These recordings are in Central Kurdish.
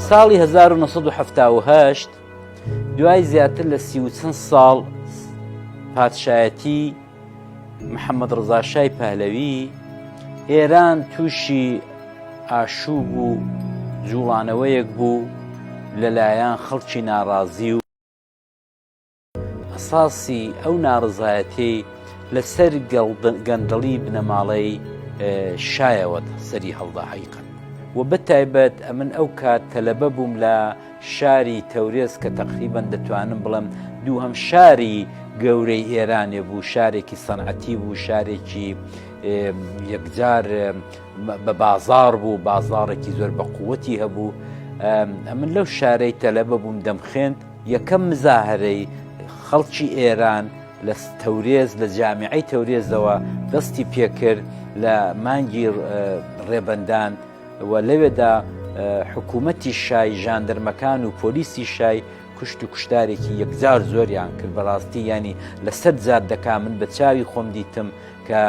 ساڵی 1970 دوای زیاتر لە 30 ساڵ پادشایەتی محەممەد ڕزاشای پەهلەوی ئێران تووشی ئاشوب و جوڵانەوەیەک بوو لەلایەن خەڵکی ناڕازی و ئەساسی ئەو ناڕزایەتی لەسەر گەندەڵی بنەماڵەی شایەوە سەری هەڵدا حەیقەن و بەتایبەت ئەمن ئەو کات تەلەبە بووم لە شاری تەورێز کە تەقریبەن دەتوانم بڵێم دووهەم شاری گەورەی ئێرانێ بوو، شارێکی سەنعەتی بوو، شارێکی یەکجار بە بازار بوو، بازارێکی زۆر بە قووەتی هەبوو. ئەمن لەو شارەی تەلەبە بووم دەمخێند یەکەم مزاهرەی خەڵکی ئێران لە تەورێز لە جامیعەی تەورێزەوە دەستی پێکرد لە مانگی ڕێبەندان و لەوێدا حکوومەتی شای ژاندەرمەکان و پۆلیسی شای کوشت و کوشتارێکی یەکجار زۆریان کرد. بەڕاستی ینی لەسەر جادەکە من بە چاوی خۆم دیتم کە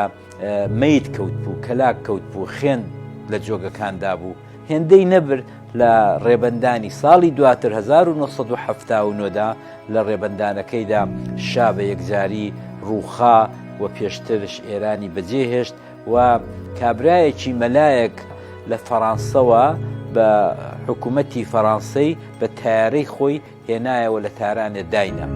مەیت کەوت بوو، کەلاک کەوت بوو، خوێن لە جۆگەکاندا بوو. هێندەی نەبر لە ڕێبەندانی ساڵی دواتر 1970دا لە ڕێبەندانەکەیدا شا بە یەکجاری ڕووخا و پێشترش ئێرانی بەجێهێشت و کابرایەکی مەلایەک لە فەڕەنسەوە بە حکوومەتی فەڕەنسەی بە تایارەی خۆی هێنایەوە لە تارانێ داینە.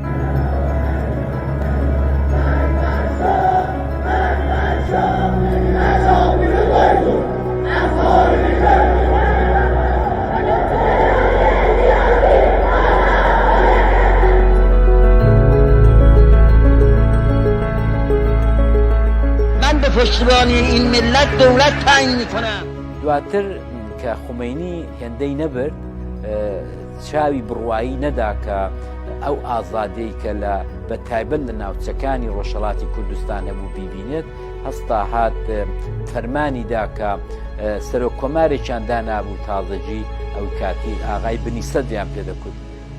من به پشتیبانی این ملت دولت تعیین میکنم. دواتر کە خومینی هێندەی نەبرد چاوی بڕوایی نەدا کە ئەو ئازادەی کە لە بە تایبەت لە ناوچەکانی ڕۆژهەڵاتی کوردستان هەبوو بیبینێت هەستا هات فەرمانیدا کە سەرۆکۆمارێکیان دانابوو تازەجی ئەو کاتی ئاغای بنی سەدریان پێدەکوت.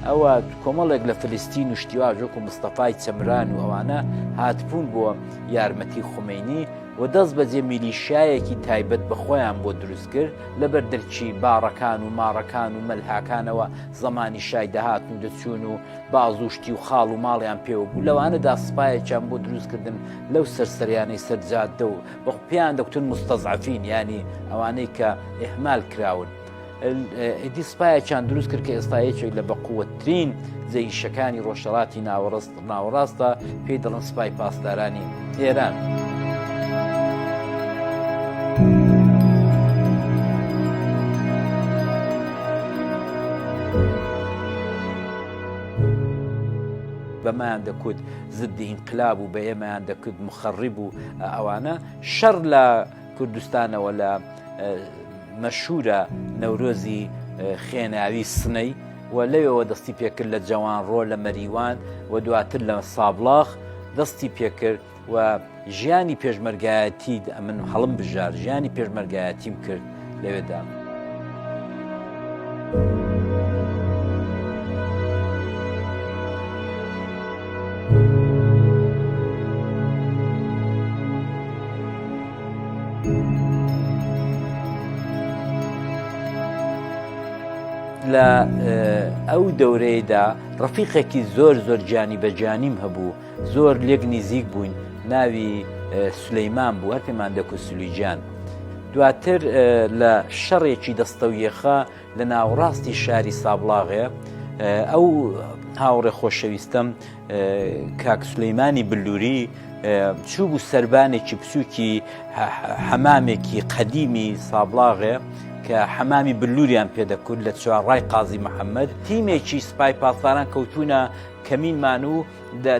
ئەوە کۆمەڵێک لە فلستین و شتیواژ وەکو مستەفای چەمران و ئەوانە هاتبوون بۆ یارمەتی خومینی و دەست بەجێ میلیشایەکی تایبەت بە خۆیان بۆ دروست کرد لەبەر دەرچی باڕەکان و ماڕەکان و مەلحاکانەوە زەمانی شای دەهاتن و دەچوون و بازوشتی و خاڵ و ماڵیان پێوە بوو. لەوانەدا سپایەکیان بۆ دروستکردن لەو سەرسەریانەی سەرجادە و بە پێیان دەکوتن مستەزعەفین، ینی ئەوانەی کە ئێحمال کراون. ئیدی سپایەکیان دروست کرد کە ئێستا یەکێک لە بەقووەترین جەیشەکانی ڕۆژهەڵاتی ناوەڕاستە پێی دەڵێن سپای پاسدارانی ئێران. بەمایان دەکوت زدی ئینقلاب و بە ئێمەیان دەکرد مخەڕیب و ئەوانە شەڕ لە کوردستانەوە لە مەشهورە نەورۆزی خێناوی سنەی و لەوێەوە دەستی پێکرد لە جەوانڕۆ لە مەریوان و دواتر لە سابڵاغ دەستی پێکرد و ژیانی پێشمەرگایەتی من هەڵم بژار ژیانی پێشمەرگایەتیم کرد لەوێدا. لە ئەو دەورەیەدا ڕەفیقێکی زۆر گیانی بە گیانیم هەبوو، زۆر لێک نزیک بووین، ناوی سولەیمان بوو، هەر پێمان دەکوت سولەیجان. دواتر لە شەڕێکی دەستەویێخە لە ناوەڕاستی شاری سابڵاغێ ئەو هاوڕێ خۆشەویستەم کاک سولەیمانی بلووری چوو بوو سەربانێکی بچووکی حەمامێکی قەدیمی سابڵاغێ کە حەمامی بلووریان پێدەکوت لە چوارڕای قازی محەممەد. تیمێکی سپای پاسداران کەوتونە کەمینمان و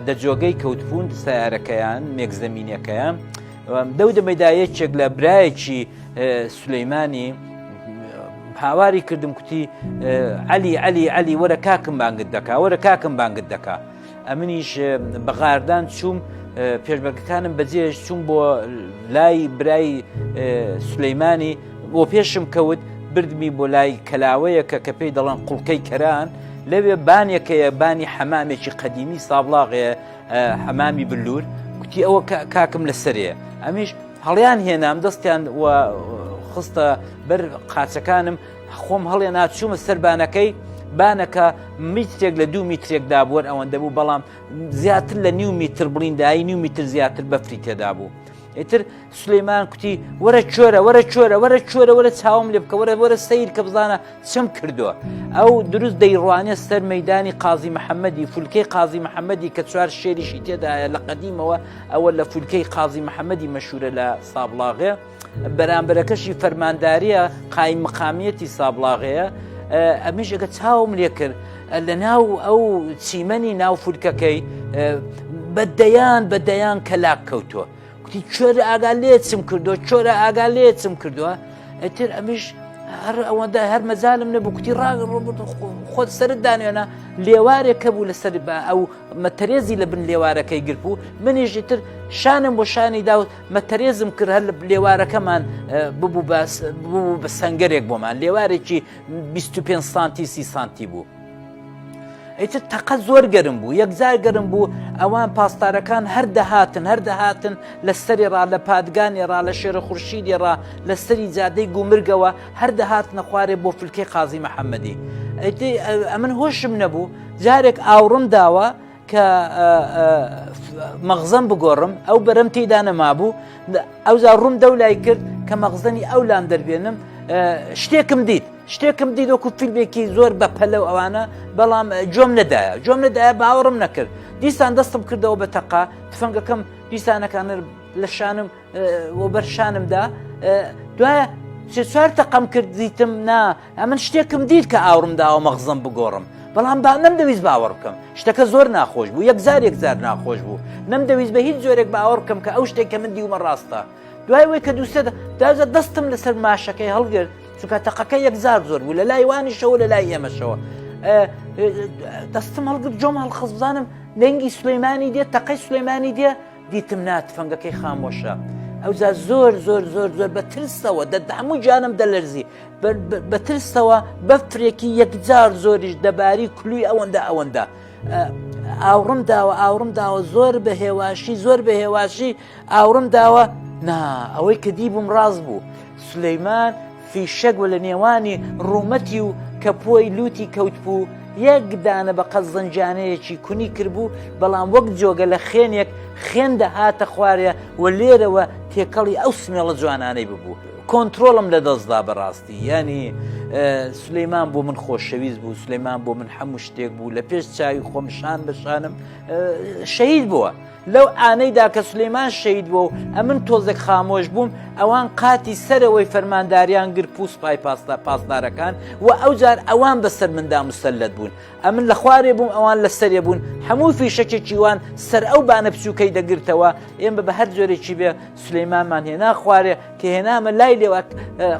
دەجۆگەی کەوتبوون سیارەکەیان مێکزەمینەکەیان. دەو دەمەدا یەکێک لە برایەکی سولەیمانی هاواری کردم کوتی عەلی وەرە کاکم بانگت دەکا، وەرە کاکم بانگت دەکا. ئەمنیش بەغاردان چووم، پێشمەرگەکانم بەجێش چووم بۆ لای برای سولەیمانی بۆ پێشم کەوت، بردمی بۆ لای کەلاوەیەکە کە پێی دەڵێن قوڵکەی کەران، لەوێ بانێکەیە بانی حەمامێکی قەدیمی سابڵاغێ حەمامی بلوور. کوتی ئەوە کاکم لەسەرێ. ئەمیش هەڵیان هێنام دەستیان خستە بەر قاچەکانم خۆم هەڵێ ناچوومە سەر بانەکەی بانەکە میترێک لە 2 میترێکدا بووە ئەوەندە بوو بەڵام زیاتر لە 1.5 میتر بڵیندایی 1 میتر زیاتر بەفری تێدا بوو. ئیتر سولەیمان کوتی وەرە چۆرە وەرە چۆرە وەرە چۆرە وەرە چاوم لێ بکە وەرە سەیر کە بزانە چەم کردووە. ئەو دروست دەیڕوانێ سەر مەیدانی قازی محەممەدی فولکەی قازی محەممەدی کە 4 شێریشی تێدایە لە قەدیمەوە ئەوە لە فولکەی قازی محەممەدی مەشهورە لە سابلاغێ بەرامبەرەکەشی فەرمانداریە قایم مقامیەتی سابلاغەیە. ئەمیش ئەگە چاوم لێ کرد لە ناو ئەو چیمەنی ناو فولکەکەی بەدەیان کەلاک کەوتووە. کوتی چۆرە ئاگال لێ چم کردووە چۆرە ئاگال لێ چم کردووە. ئەتر ئەمیش هەر ئەوەندە هەر مەزالم نەبوو کوتی خۆت سرت دانوێنە لێوارێکە بوو لەسەر ئەو مەتەرێزی لە بن لێوارەکەی گرت بوو منیژی تر شانم بۆ شانی دا و مەتەرێزم کرد هەر لێوارەکەمان ببوو بە سەنگەرێک بۆمان لێوارێکی 25 سانتی 30 سانتی بوو. ئەیتر تەقە زۆر گەرم بوو یەکجار گەرم بوو ئەوان پاسدارەکان هەر دەهاتن لە سەرێڕا لە پادگانێڕا لە شێرە خورشیدێڕا لە سەری جادەی گومرگەوە هەر دەهاتنە خوارێ بۆ فولکەی قازی محەممەدی. ئەمن هۆشم نەبوو جارێک ئاوڕم داوە کە مەغزەم بگۆڕم ئەو بەرەم تێیدا نەمابوو ئەوزا ڕوم دەولای کرد کە مەغزەنی ئەولان دەربێنم شتێکم دیت وەکو فیلمێکی زۆر بە پەلە و ئەوانە بەڵام جۆم نەدایە باوەڕم نەکرد دیسان دەستم کردەوە بە تەقا تفەنگەکەم دیسانەکان لە شانم و بەر شانمدا دوایە 4 تەقەم کرد دیتم نا ئەمن شتێکم دیت کە ئاوڕم داوە مەغزەم بگۆڕم بەڵام نەمدەویست باوەڕ بکەم شتەکە زۆر ناخۆش بوو یەکجار ناخۆش بوو نەمدەویست بە هیچ جۆرێک باوەڕ بکەم کە ئەو شتێک کە من دیومە ڕاستە. دوای وی کە دووسێت دازە دەستم لەسەر ماشەکەی هەڵگرت چونکە تەقەکە یەکجار زۆر بوو لە لای وانیشەوە لە لای ئێمەشەوە دەستم هەڵگرت جۆم هەڵخست بزانم دەنگی سولەیمانی دێت تەقەی سولەیمانی دێ دیتم نات فەنگەکەی خامۆشە. ئەوزا زۆر بە ترسەوە هەموو جانم دەلەرزی بە ترسەوە بەفرێکی یەکجار زۆریش دەباری کلوی ئەوەندە ئاوڕم داوە زۆر بە هێواشی ئاوڕم داوە نا ئەوەی کە دیبووم ڕاست بوو سولەیمان فیشەک لە نێوانی ڕوومەتی و کەپۆی لوتی کەوت بوو یەک دانە بە قەت زەنجانەیەکی کونی کردبوو بەڵام وەک جۆگە لە خوێن دەهاتە خوارێ و لێرەوە تێکەڵی ئەو سمێڵە جوانانەی ببوو کۆنتترۆڵم لە دەستدا بەڕاستی ینی سولەیمان بۆ من خۆشەویست بوو سولەیمان بۆ من هەموو شتێک بوو لە پێش چاوی خۆم شان بەشانم شەهید بووە لەو ئانەیدا کە سولەیمان شەهید بووە و ئەمن تۆزێک خامۆش بووم ئەوان قاتی سەرەوەی فەرمانداریان گر پوسپای پاسدارەکان و ئەوجار ئەوان بەسەر مندا مسەلەت بوون ئەمن لە خوارێ بووم ئەوان لە سەرێ بوون هەموو فیشەکێکی وان سەر ئەو بانە بچووکەی دەگرتەوە ئێمە بە هەر جۆرێکی بێ سولەیمانمان هێنا خوارێ کە هێنامە لای لێوە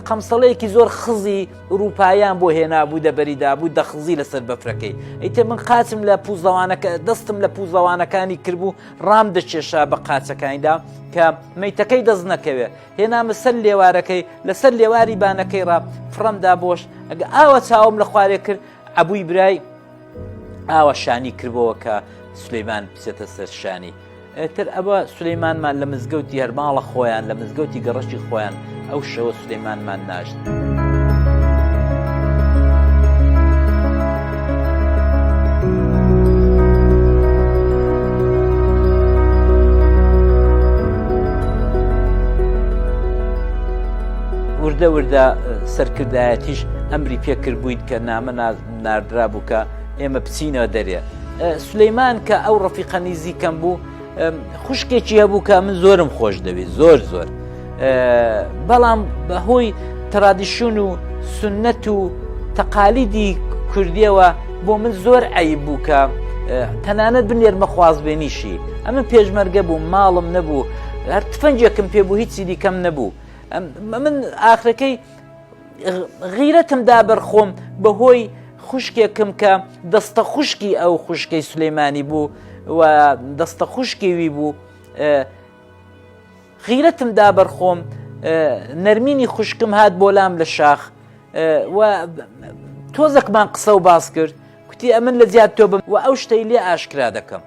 قەمسەڵەیەکی زۆر خزی ڕووپایان بۆ هێنابوو دەبەریدا بوو دەخزی لەسەر بەفرەکەی ئەیتە من قاچم لە پوزەوانەکە دەستم لە پوزەوانەکانی کردبوو ڕام دەچێشا بە قاچەکانیدا کە مەیتەکەی دەست نەکەوێ هێنامە سەر لێوارەکەی لەسەر لێواری بانەکەی ڕا فڕەمدا بۆش ئەگە ئاوە چاوم لە خوارێ کرد عەبووی برای ئاوە شانی کردبەوە کە سولەیمان بچێتە سەر شانی تر ئەوە سولەیمانمان لە مزگەوتی هەرماڵە خۆیان لە مزگەوتی گەڕەشی خۆیان ئەو شەوە سولەیمانمان ناشت. وردە سەرکردایەتیش ئەمری پێکرد بووین کە نامە ناردرا بوو کە ئێمە بچینەوە دەرێ. سولەیمان کە ئەو ڕەفیقە نزیکەم بوو خوشکێکی هەبوو کە من زۆرم خۆش دەوێت زۆر بەڵام بەهۆی ترادیشن و سنەت و تەقالیدی کوردیەوە بۆ من زۆر عەیب بوو کە تەنانەت بنێرمە خوازبێنیشی ئەمە پێشمەرگە بوو ماڵم نەبوو هەر تفەنجێکم پێ بوو هیچی دیکەم نەبوو من ئاخرەکەی غیرەتم دا بەرخۆم بەهۆی خوشکێکم کە دەستە خوشکی ئەو خوشکەی سولەیمانی بوو و دەستە خوشکی وی بوو غیرەتم دا بەرخۆم نەرمینی خوشکم هات بۆ لام لە شاخ و تۆزێکمان قسە و باس کرد کوتی ئەمن لە زیاد تۆ بم و ئەو شتەی لێ ئاشکرا دەکەم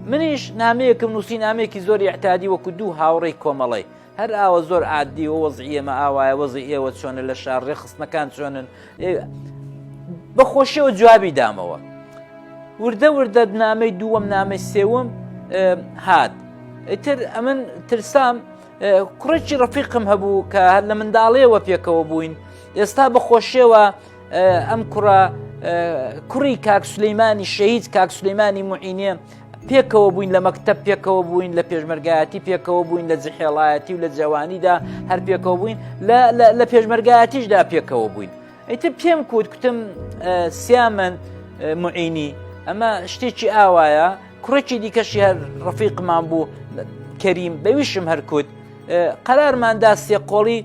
منیش نامەیەکم نووسی نامەیەکی زۆری ئەحتیادی وەکو دوو هاوڕێی کۆمەڵی هەر ئاوە زۆر عادی و وەزعی ئێمە ئاوایە وەزعی ئێوە چۆنە لە شار ڕێخستنەکان چۆنن بەخۆشیەوە جوابی دامەوە وردە وردە نامەی دووەم نامەی سێوەم هات ئیتر ئەمن ترسام کوڕێکی ڕەفیقم هەبوو کە هەر لە منداڵەیەوە پێکەوە بووین ئێستا بەخۆشیەوە ئەم کوڕە کوڕی کاک سولەیمانی شەهید کاک سولەیمانی موعینێ پێکەوە بووین لە مەکتەب پێکەوە بووین لە پێشمەرگایەتی پێکەوە بووین لە جەحێڵایەتی و لە جوانیدا هەر پێکەوە بووین لە پێشمەرگایەتیشدا پێکەوە بووین ئیتر پێم کوتم سیامەن موعینی ئەمە شتێکی ئاوایە کوڕێکی دیکەشی هەر ڕەفیقمان بوو کەریم بەویشم هەر کوت قەرارماندا سێقۆڵی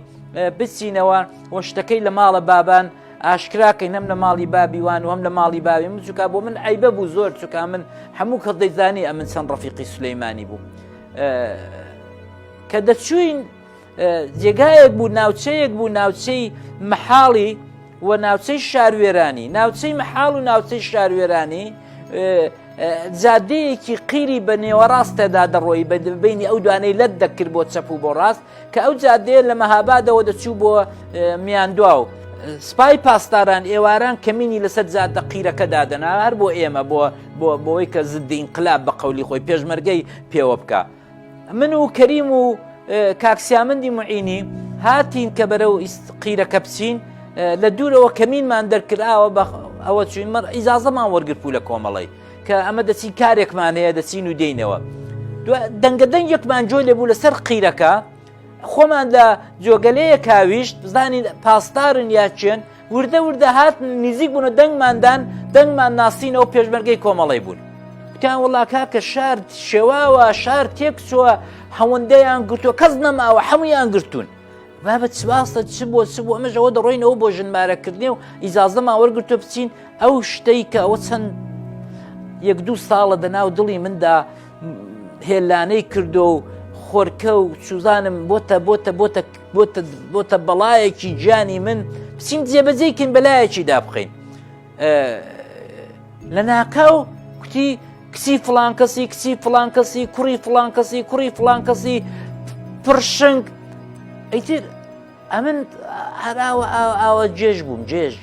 بچینەوە وە شتەکەی لە ماڵە بابان ئاشکراکەین هەم لە ماڵی بابی وان و هەم لە ماڵی بابی من چووکە بۆ من عیبە بوو زۆر چووکە من هەموو کە دەیزانی ئەمن چەند ڕەفیقی سولەیمانی بوو کە دەچووین جێگایەک بوو ناوچەیەک بوو ناوچەی مەحاڵی و ناوچەی شاروێرانی ناوچەی مەحاڵ و ناوچەی شاروێرانی جادەیەکی قیری بە نێوەڕاستەدا دەڕۆی بینی ئەو دوانەی لەت دەکرد بۆ چەپ و بۆ ڕاست کە ئەو جادەیە لە مەهابادەوە دەچوو بۆ میاندوا و سپای پاسداران ئێواران کەمینی لەسەر جادە قیرەکە دادەنا هەر بۆ ئێمە بۆەوەی کە زدی ئینقلاب بە قەولی خۆی پێشمەرگەی پێوە بکە من و کەریم و کاکسیامەندی موعینی هاتین کە بەرەو قیرەکە بچین لە دوورەوە کەمینمان دەرکراوە بە ئەوە چوین مەڕ ئیجازەمان وەرگرت بوو لە کۆمەڵی کە ئەمە دەچین کارێکمان هەیە دەچین و دێینەوە دەنگە دەنگێکمان جۆ لێبوو لەسەر قیرەکە خۆمان لە جۆگەلەیە کاویشت بزانین پاسدارن یا چێن وردە وردە هات نزیک بوونە دەنگمان ناسینەوە پێشمەرگەی کۆمەڵی بوون وتیان وەڵا کاکە شار شێواوە شار تێکچووە هەوەندەیان گرتووە کەس نەماوە هەموویان گرتوون بابەت سواسە چ بۆ ئەمەژەوە دەڕۆینەوە بۆ ژنمارەکردنی و ئیجازەمان وەرگرتووە بچین ئەو شتەی کە ئەوە چەند یەک دوو ساڵە دەناو دڵی مندا هێلانەی کردو و خۆرکە و سوزانم بۆتە بەڵایەکی گیانی من بچین جێبەجێکن بەلایەکی دابخین لە ناکاو کوتی کچی فڵان کەسی کچی فڵان کەسی کوڕی فڵان کەسی کوڕی فڵان کەسی پرشنگ ئەیتر ئەمن هەراوە ئاوە جێژ بووم جێژ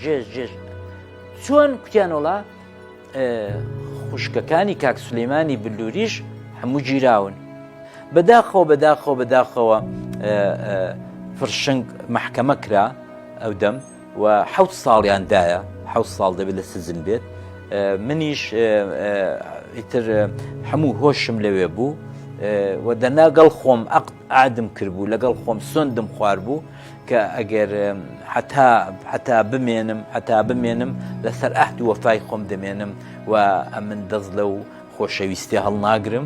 چۆن کوتیانۆڵا خوشکەکانی کاک سولەیمانی بلووریش هەموو گیراون بەداخەوە فرشنگ محکەمە کرا ئەو دەم و 7 ساڵیاندایە 7 ساڵ دەبێت لە سزن بێت منیش ئیتر هەموو هۆشم لەوێ بوو و دەناگەڵ خۆم عادم کردبوو لەگەڵ خۆم سۆندم خوار بوو کە ئەگەر حتا بمێنم لەسەر ئەحد و وەفای خۆم دەمێنم و ئەمن دەست لەو خۆشەویستی هەڵناگرم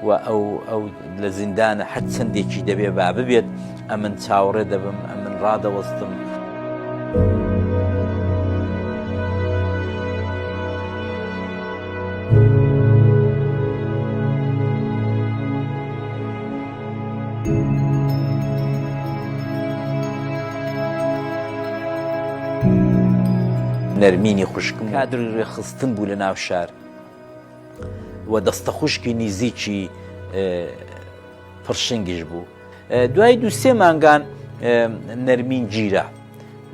و ئەو لە زیندانە حەد چەندێکی دەبێ با ببێت ئەمن چاوەڕێ دەبم ئەمن ڕادەوەستم نەرمینی خوشکم کادری ڕێخستن بوو لە ناو شار و دەستە خوشکی نزیکی پرشنگیش بوو دوای 2-3 مانگان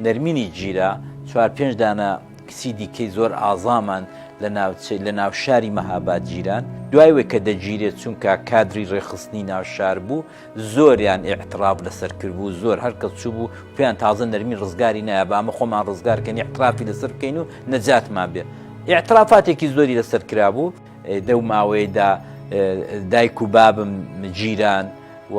نەرمینی گیرا 4-5 دانە کچی دیکەی زۆر ئازامان لە ناو شاری مەهاباد گیران دوایوە کە دەگیرێت چونکە کادری ڕێخستنی ناو شار بوو زۆریان ئیعتراف لەسەر کرد بوو زۆر هەرکەس چوو بوو پێیان تازە نەرمین ڕزگاری نایە بە ئەمە خۆمان ڕزگارکەن ئیعترافی لەسەر بکەین و نەجاتمان بێ ئیعترافاتێکی زۆری لەسەر کرابوو دەو ماوەیەدا دایک و بابم گیران و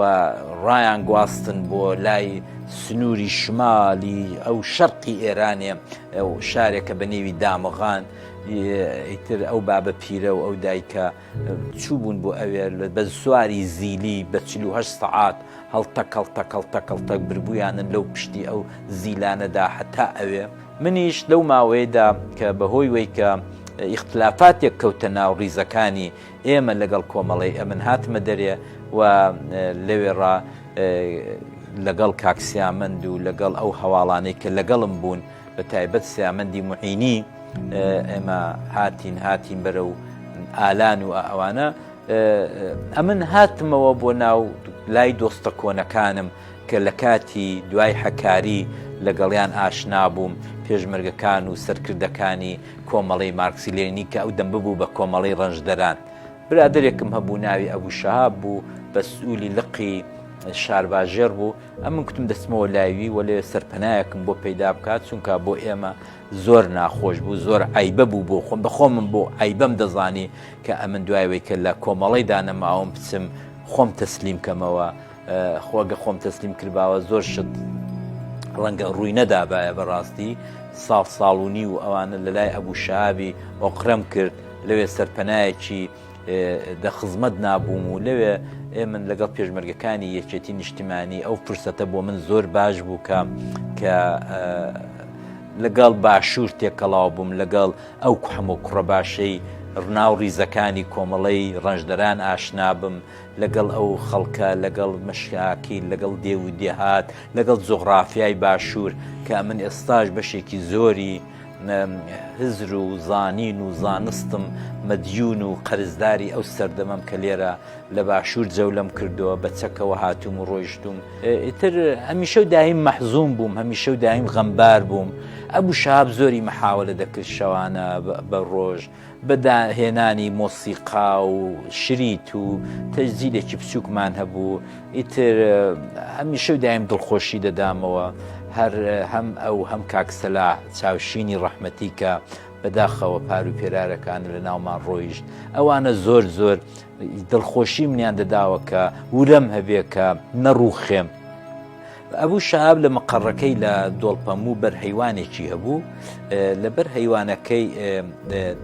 ڕایان گواستن بۆ لای سنووری شمالی ئەو شەرقی ئێرانێ ئەو شارێکە بە نێوی دامەغان ئیتر ئەو بابە پیرە و ئەو دایکە چوو بوون بۆ ئەوێ بە سواری زیلی بە 48 سەعات هەڵتەک بربوویانن لەو پشتی ئەو زیلانەدا هەتا ئەوێ منیش لەو ماوەیەدا کە بەهۆی وەی کە ئیختلافاتێک کەوتە ناو ڕیزەکانی ئێمە لەگەڵ کۆمەڵی ئەمن هاتمە دەرێ و لەوێڕا لەگەڵ کاک سیامەند و لەگەڵ ئەو هەواڵانەی کە لەگەڵم بوون بە تایبەت سیامەندی موعینی ئێمە هاتین بەرەو ئالان و ئەوانە ئەمن هاتمەوە بۆ ناو لای دۆستە کۆنەکانم کە لە کاتی دوای حەکاری لەگەڵیان ئاشنا بووم، پێشمەرگەکان و سەرکردەکانی کۆمەڵەی مارکسی لێنینی کە ئەو دەم ببوو بە کۆمەڵەی ڕەنجدەران. برادێکم هەبوو ناوی ئەبوو شەهاب بوو، بە سئولی لقی شارباژێر بوو. ئەمن کوتم دەستمەوە لایوی و لێ سەرپەنایەکم بۆ پەیدا بکات، چونکە بۆ ئێمە زۆر ناخۆش بوو، زۆر عیبە بوو بۆ خۆم، بەخۆمم بۆ عیبەم دەزانی کە ئەمن دوایەوەی کە لە کۆمەڵەی دانەماوم بچم خۆم تەسلیم کەمەوە. خۆگە خۆم تەسلیم کردباوە زۆر شت ڕەنگە ڕووی نەدابایە بەڕاستی. ساڵ و نی و ئەوانە لە لای ئەبوو شەهابی ئۆقرەم کرد، لەوێ سەرپەنایەکی دەخزمەت نابووم و لەوێ من لەگەڵ پێشمەرگەکانی یەکێتی نیشتیمانی ئەو فرسەتە بۆ من زۆر باش بوو کە لەگەڵ باشوور تێکەڵاو بووم، لەگەڵ ئەو هەموو کوڕە باشەی ڕناو ڕیزەکانی کۆمەڵەی ڕەنجدەران ئاشنا بم، لەگەڵ ئەو خەڵکە، لەگەڵ مەشاکی، لەگەڵ دێو و دێهات، لەگەڵ جوغرافیای باشوور کە من ئێستاش بەشێکی زۆری هزر و زانین و زانستم مەدیون و قەرزداری ئەو سەردەمەم کە لێرە لە باشوور جەولەم کردەوە، بە چەکەوە هاتووم و ڕۆیشتوم. ئیتر هەمیشە و دایم مەحزوم بووم، هەمیشە و دایم غەمبار بووم. ئەبوو شەهاب زۆری مەحاولە دەکرد شەوانە بە ڕۆژ بەداهێنانی مۆسیقا و شریت و تەجزیلێکی بچووکمان هەبوو. ئیتر هەمیشە و دایم دڵخۆشی دەدامەوە، هەر هەم ئەو هەم کاکسەلا چاوشینی ڕەحمەتی کە بەداخەوە پار و پێرارەکان لە ناومان ڕۆیشت، ئەوانە زۆر زۆر دڵخۆشی منیان دەداوە کە ورەم هەبێ کە نەڕووخێم. ئەبوو شەهاب لە مەقەڕەکەی لە دۆڵپەموو بەرهەیوانێکی هەبوو، لە بەرهەیوانەکەی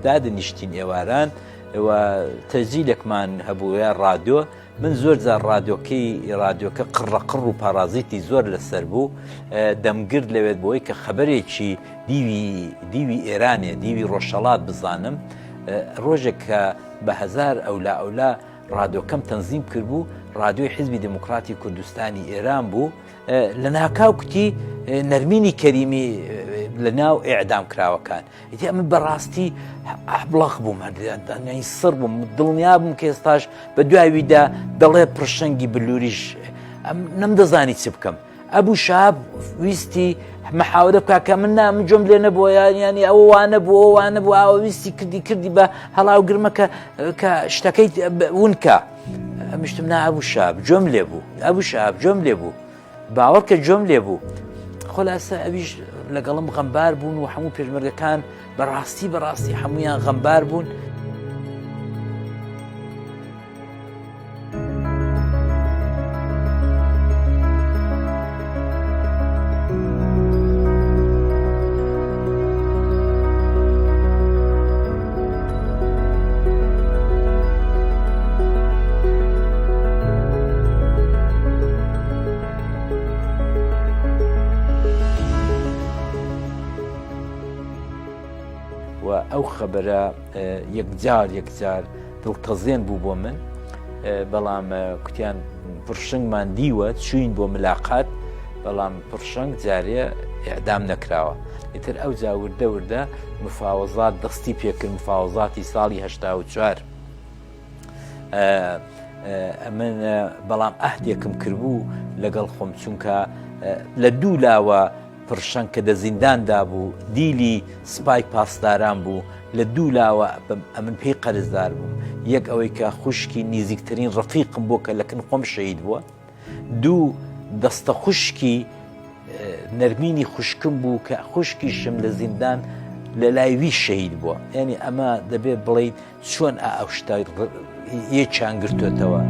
دادنیشتین ئێواران و تەجیلێکمان هەبوو یا ڕادیۆ. من زۆر جار ڕادیۆکە قڕەقڕ و پارازیتی زۆر لەسەر بوو، دەمگرد لەوێت بۆی کە خەبەرێکی دیوی ئێرانێ، دیوی ڕۆژهەڵات بزانم. ڕۆژێک کە بە هەزار ئەولا ڕادیۆکەم تەنزیم کرد بوو، ڕادیۆی حیزبی دموکراتی کوردستانی ئێران بوو، لە ناکاو کوتی نەرمینی کەریمی لە ناو ئێعدام کراوەکان. ئیتی ئەمە بەڕاستی بڵاق بووم، هەردانی سڕ بووم، دڵنیا بووم کە ئێستاش بە دواییدا دەڵێ پڕشەنگی بلووریش نەمدەزانی چ بکەم. ئەبوو شەهاب ویستی مەحاولە بکە کە من جۆم لێ نەبووە، ینی ئەوە وانە بوو ئەوە ویستی کردی بە هەڵاو گرمەکە کە شتەکەی ونکە. ئەمشتم نا ئەبوو شەهاب جۆم لێ بوو، ئەبوو شەهاب جۆم لێ بوو، باوەڕ کە جۆم لێ بوو. خۆلاسە ئەویش لەگەڵم غەمبار بوون و هەموو پێشمەرگەکان بەڕاستی هەمویان غەمبار بوون. ئەو خەبەرە یەکجار دڵتەزێن بوو بۆ من، بەڵام کوتیان پڕشنگمان دیوە چوین بۆ ملاقات، بەڵام پڕشنگ جارێ ئێعدام نەکراوە. ئیتر ئەو جا وردە مفاوەزات دەستی پێکرد، مفاوەزاتی ساڵی 84. من بەڵام ئەهدێکم کردبوو لەگەڵ خۆم، چونکە لە دوو لاوە پڕشەنگ کە دە زینداندا بوو، دیلی سپای پاسداران بوو، لە دوو لاوە ئەمن پێی قەرزدار بووم. یەک ئەوەی کە خوشکی نزیکترین ڕەفیقم بووە کە لەکن خۆم شەهید بووە، دوو دەستە خوشکی نەرمینی خوشکم بوو کە خوشکیشم لە زیندان لە لایوی شەهید بووە. یعنی ئەمە دەبێت بڵێیت چۆن ئەو شتای یەکیان گرتوێتەوە.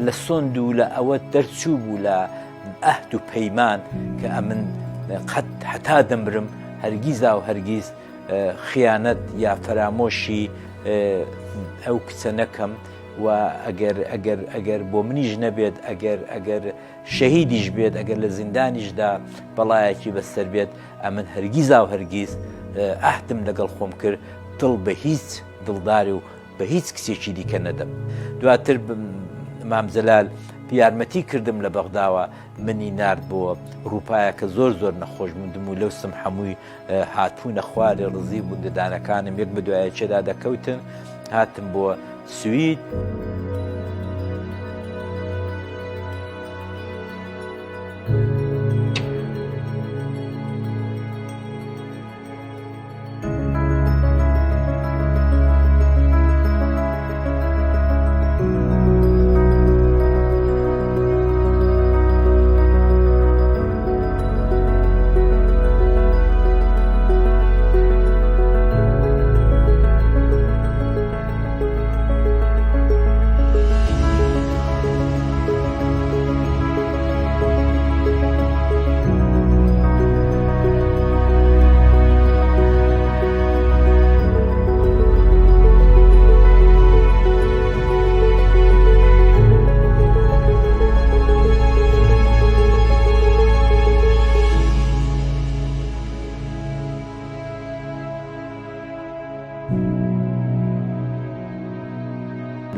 لە سۆند و لە ئەوە دەرچوو بوو لە ئەهد و پەیمان کە ئەمن قەت هەتا دەمرم هەرگیزا و هەرگیز خیانەت یا فەرامۆشی ئەو کچە نەکەم، و ئەگەر بۆ منیش نەبێت، ئەگەر شەهیدیش بێت، ئەگەر لە زیندانیشدا بەڵایەکی بەسەر بێت، ئەمن هەرگیزا و هەرگیز ئەهدم لەگەڵ خۆم کرد دڵ بە هیچ دڵداری و بە هیچ کسێکی دیکە نەدەم. دواتر مام جەلال یارمەتی کردم لە بەغداوە، منی نارد بۆ ڕووپایە کە زۆر زۆر نەخۆش بووندم و لەو سم هەمووی هاتوونە خوارێ ڕزی بوون ددانەکانم یەک بە دوایە چێدا دەکەوتن. هاتم بۆ سوید.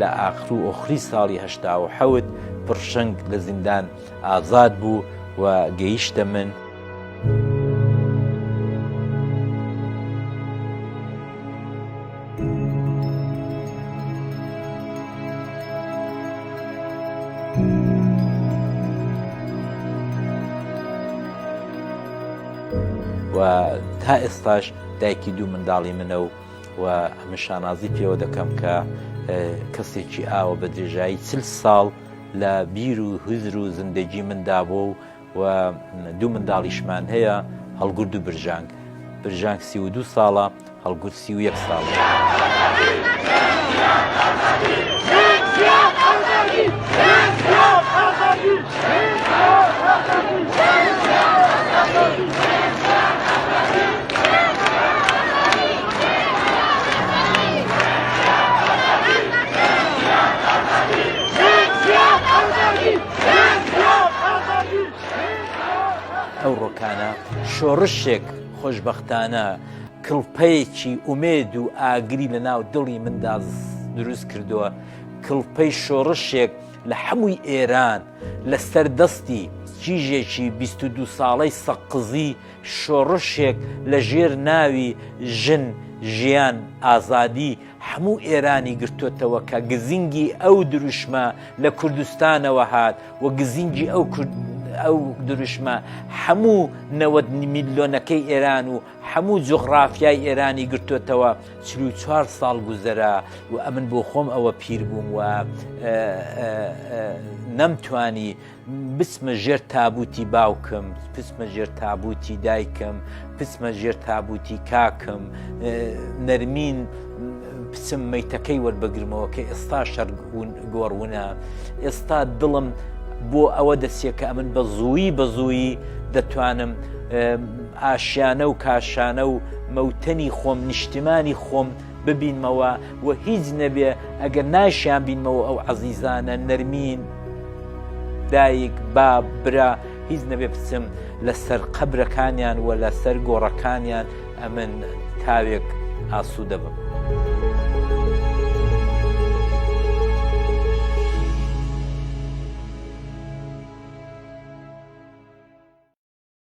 لە ئاخر و ئۆخری ساڵی 1970 پڕشنگ لە زیندان ئازاد بوو و گەیشتە من. و تا ئێستاش دایکی دوو منداڵی منە و ئەمە شانازی پێوە دەکەم کە کەسێکی ئاوە بە درێژایی 40 ساڵ لە بیر و هزر و زندگی مندا بوو و دوو منداڵیشمان هەیە، هەڵگورد و برژانگ. برژانگ 32 ساڵە، هەڵگورد 31 ساڵە. ئەو ڕۆکانە شۆڕشێک خۆشبەختانە کڵپەیەکی ئومێد و ئاگری لە ناو دڵی مندا دروست کردووە، کڵپەی شۆڕشێک لە هەمووی ئێران لە سەردەستی کیژێکی 22 ساڵەی سەقزی، شۆڕشێک لە ژێر ناوی ژن، ژیان، ئازادی هەموو ئێرانی گرتوتەوە کە گزینگی ئەو دروشمە لە کوردستانەوە هات و گزینگی ئەو دروشمە هەموو 90 میلیۆنەکەی ئێران و هەموو جوغرافیای ئێرانی گرتوتەوە. 44 ساڵ گوزەرا و ئەمن بۆ خۆم ئەوە پیر بووم و نەمتوانی بچمە ژێر تابوتی باوکم، بچمە ژێر تابوتی دایکم، بچمە ژێر تابوتی کاکم، نەرمین بچم مەیتەکەی وەربگرمەوە کە ئێستا شەر گۆڕونە. ئێستا دڵم بۆ ئەوە دەسیە کە ئەمن بە زوویی دەتوانم ئاشیانە و کاشانە و مەوتەنی خۆم، نیشتمانی خۆم ببینمەوە و هیچ نەبێ ئەگەر ناشیان بینمەوە ئەو عەزیزانە، نەرمین، دایک، باب، برا، هیچ نەبێ بچم لەسەر قەبرەکانیان و لەسەر گۆڕەکانیان ئەمن تاوێک ئاسوودە بم.